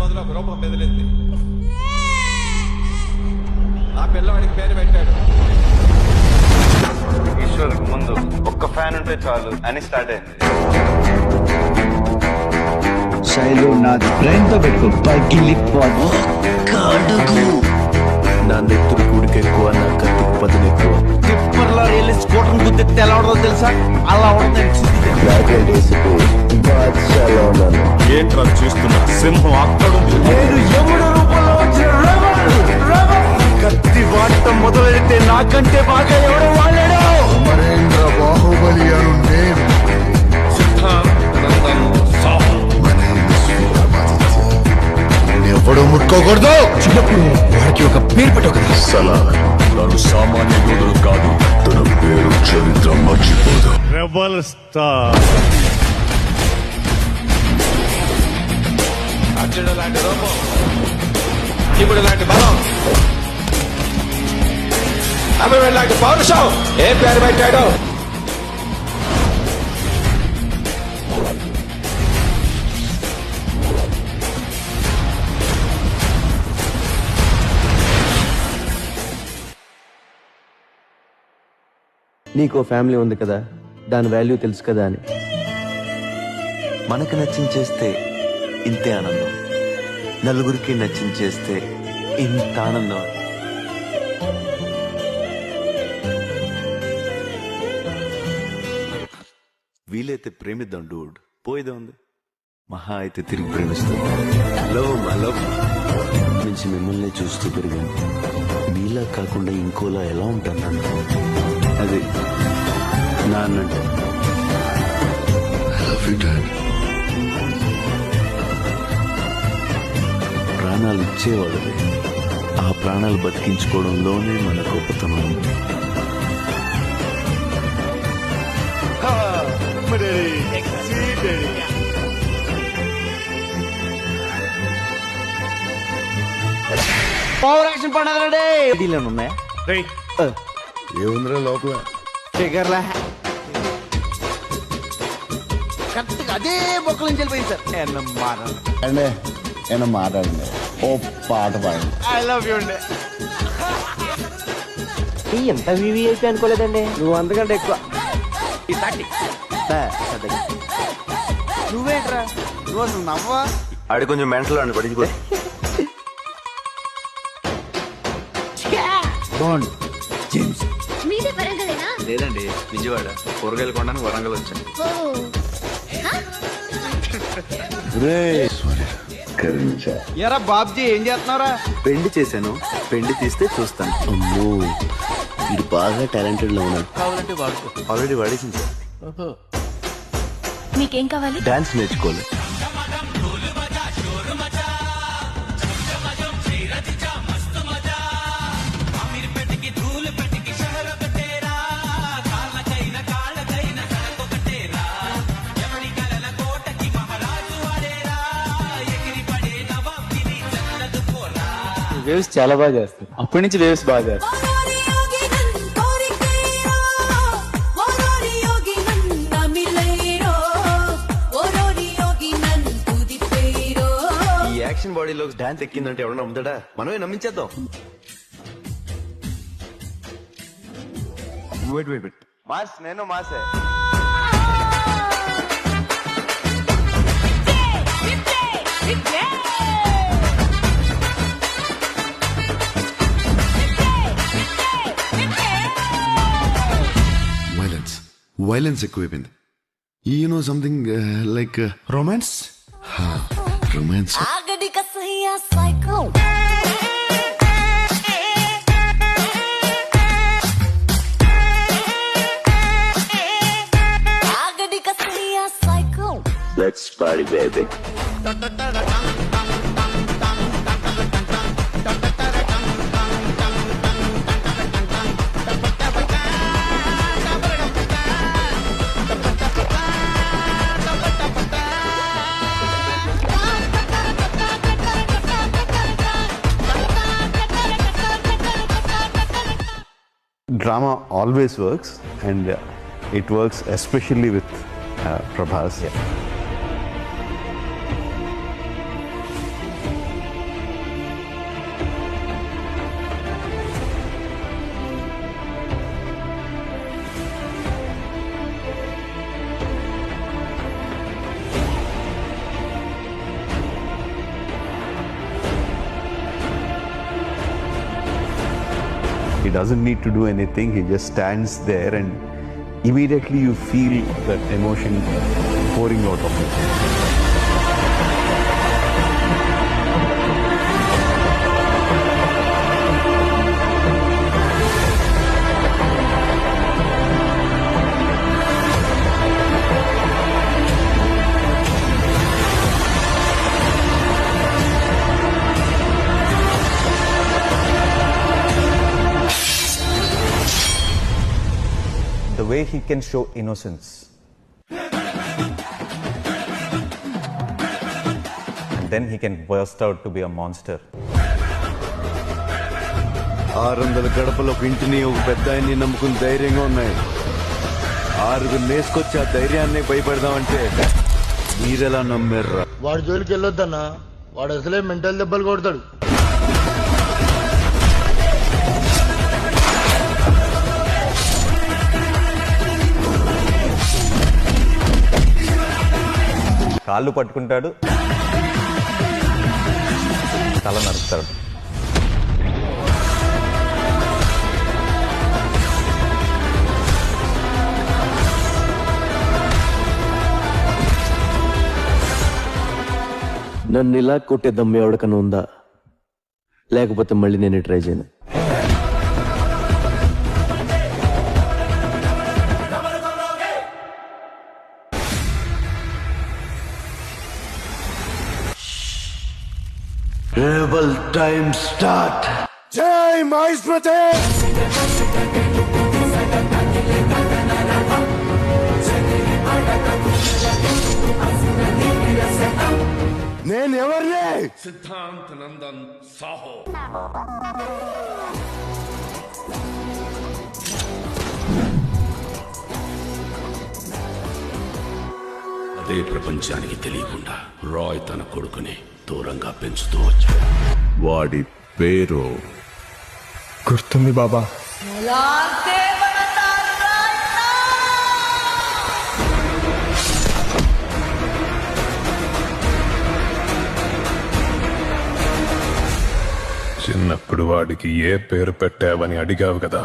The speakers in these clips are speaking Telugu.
మొదలు ఒక రూపం మెదిలింది. ఆ పిల్లవాడికి పేరు పెట్టాడు. ఈశ్వర్ ముందు ఒక్క ఫ్యాన్ ఉంటే చాలు అని స్టార్ట్ అయింది. శైలు నా బ్రెయిన్ తో పెట్టుకో పగిలిపోదు. నా నెత్తురు కూడికి ఎక్కువ, నా కత్తికి పదును ఎక్కువ. టిప్పర్లో వెళ్ళి స్కూటర్ గుద్దితే ఎలా ఉండదో తెలుసా? అలా ఉండదు. ఏంట్రా చూస్తున్నా? సింహం అక్కడుంది. నేను యముడు రూపంలో వచ్చిన కత్తి వాడటం మొదలెడితే నాకంటే బాగా ఎవడో వాడాడు. అమరేంద్ర బాహుబలి అను నేను. ఎప్పుడు ముట్టుకోకూడదు. చిన్నప్పుడు వాడికి ఒక పేరు పెట్టు కదా. సలార్ తను సామాన్య యోధుడు కాదు, తన పేరు చరిత్ర మర్చిపోదు. Rebel star. అర్జునుడు లాంటి రూపం, శివుడు లాంటి బలం, అభిమన్యుడు లాంటి పౌరుషం. ఏం పేరు పెట్టాడు? నీకో ఫ్యామిలీ ఉంది కదా, దాని వాల్యూ తెలుసు కదా అని. మనకు నచ్చించేస్తే ఇంతే ఆనందం, నలుగురికి నచ్చించేస్తే ఇంత ఆనందం. వీలైతే ప్రేమిద్దాం డూడ్, పోయేదే ఉంది. మహా అయితే తిరిగి ప్రేమిస్తాం. లవ్ నుంచి మిమ్మల్ని చూస్తూ పెరిగాను. మీలా కాకుండా ఇంకోలా ఎలా ఉంటాను నన్ను. అది నా అన్నంటే. ప్రాణాలు ఇచ్చేవాళ్ళది, ఆ ప్రాణాలు బతికించుకోవడంలోనే మన గొప్పతనం ఉంది. పవర్ యాక్షన్ పండుగ ఉన్నాయా? ఏముందిరా లోపల? ఫిగర్లా కరెక్ట్గా అదే బొక్కల నుంచి వెళ్ళిపోయింది సార్. అండి నేను మాట్లాడండి, ఓ పాట పాడండి. ఐ లవ్ యూ అండి. ఎంత వివిఐపి అనుకోలేదండి. నువ్వు అంతకంటే ఎక్కువ. నువ్వేంట్రా, నువ్వు అసలు నవ్వా? ఆడి కొంచెం మెంటల్ అని పడిపో. బాండ్ జేమ్స్ మీదే వరంగలేనా? లేదండి, విజయవాడ. కూరగాయలు కొనడానికి వరంగల్ వచ్చాను. ఎరా బాబ్జీ ఏం చేస్తున్నారా? పెండి చేశాను, పెండి తీస్తే చూస్తాను. అమ్మో, ఇది బాగా టాలెంటెడ్ లో ఉన్నాడు. కావాలంటే వాడుకో. ఆల్రెడీ వాడేసింది సార్. మీకేం కావాలి? డాన్స్ నేర్చుకోవాలి. వేవ్స్ చాలా బాగా చేస్తారు. అప్పటి నుంచి వేవ్స్ బాగా చేస్తారు. ఈ యాక్షన్ బాడీలో డాన్స్ ఎక్కిందంటే ఎవడన్నా నమ్ముతాడా? మనమే నమ్మించేద్దాం. వెయిట్ మాస్, నేను మాసే. వైలెన్స్ ఎక్కువైపోయింది. You know something like romance. Romance Let's party, baby. Drama always works, and it works especially with Prabhas. He doesn't need to do anything. He just stands there and immediately you feel that emotion pouring out of him. The way he can show innocence. And then he can burst out to be a monster. 600 గడపలు ఒక ఇంటిని ఒక పెద్ద ఆయన్ని నమ్ముకుని ధైర్యంగా ఉన్నాయి. 6 నేసుకొచ్చి ఆ ధైర్యాన్ని భయపెడదామంటే మీరెలా నమ్మారా? వాడి జోలికి వెళ్ళొద్దన్నా, వాడు అసలే మెంటల్ దెబ్బలు కొడతాడు. కాళ్ళు పట్టుకుంటాడు, తల నరుకుతాడు. నన్ను ఇలా కొట్టే దమ్ము ఎవరికన్నా ఉందా? లేకపోతే మళ్ళీ నేను ట్రై చేయను. Rebel time start. జై మహేశ్వతే. నేను ఎవరిని? సిద్ధాంత్ నందన్ సాహో. అదే ప్రపంచానికి తెలియకుండా రాయ్ తన కొడుకుని దూరంగా పెంచుతూ వచ్చాడు. వాడి పేరు గుర్తుంది బాబా. చిన్నప్పుడు వాడికి ఏ పేరు పెట్టావని అడిగావు కదా.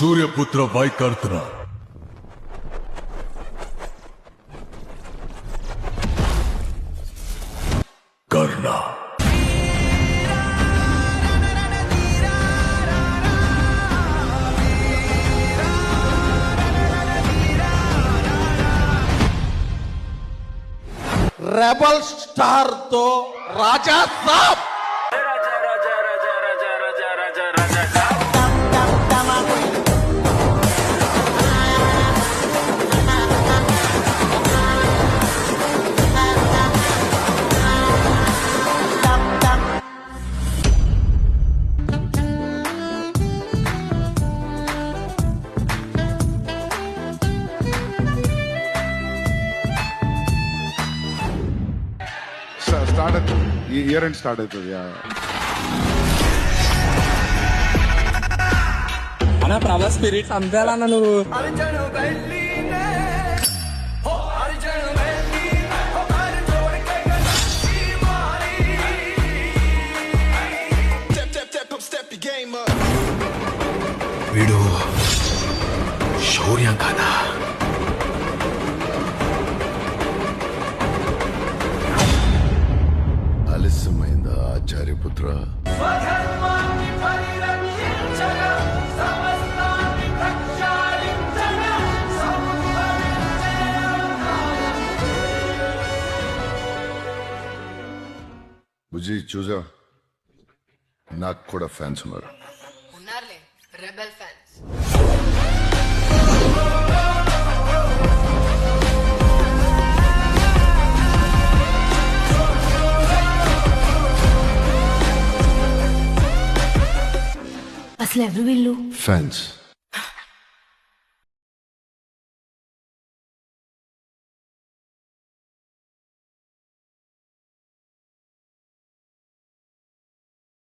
సూర్యపుత్ర వైకర్తన. కర్ణ. రెబల్ స్టార్ తో రాజా సాబ్. స్టార్ట్ అవుతుంది, ఈ ఇయర్ ఎండ్ స్టార్ట్ అవుతుంది. అన్న ప్రభా స్పిరిట్ అంతేలా నువ్వు. వీడు శౌర్యం కదా. ఆలస్యమైందా ఆచార్యపుత్ర? బుజ్జి చూసా, నాకు కూడా ఫ్యాన్స్ ఉన్నారు. ఉన్నారులే రెబెల్ ఫ్యాన్స్. అసలు ఎవరు వీళ్ళు? ఫ్యాన్స్.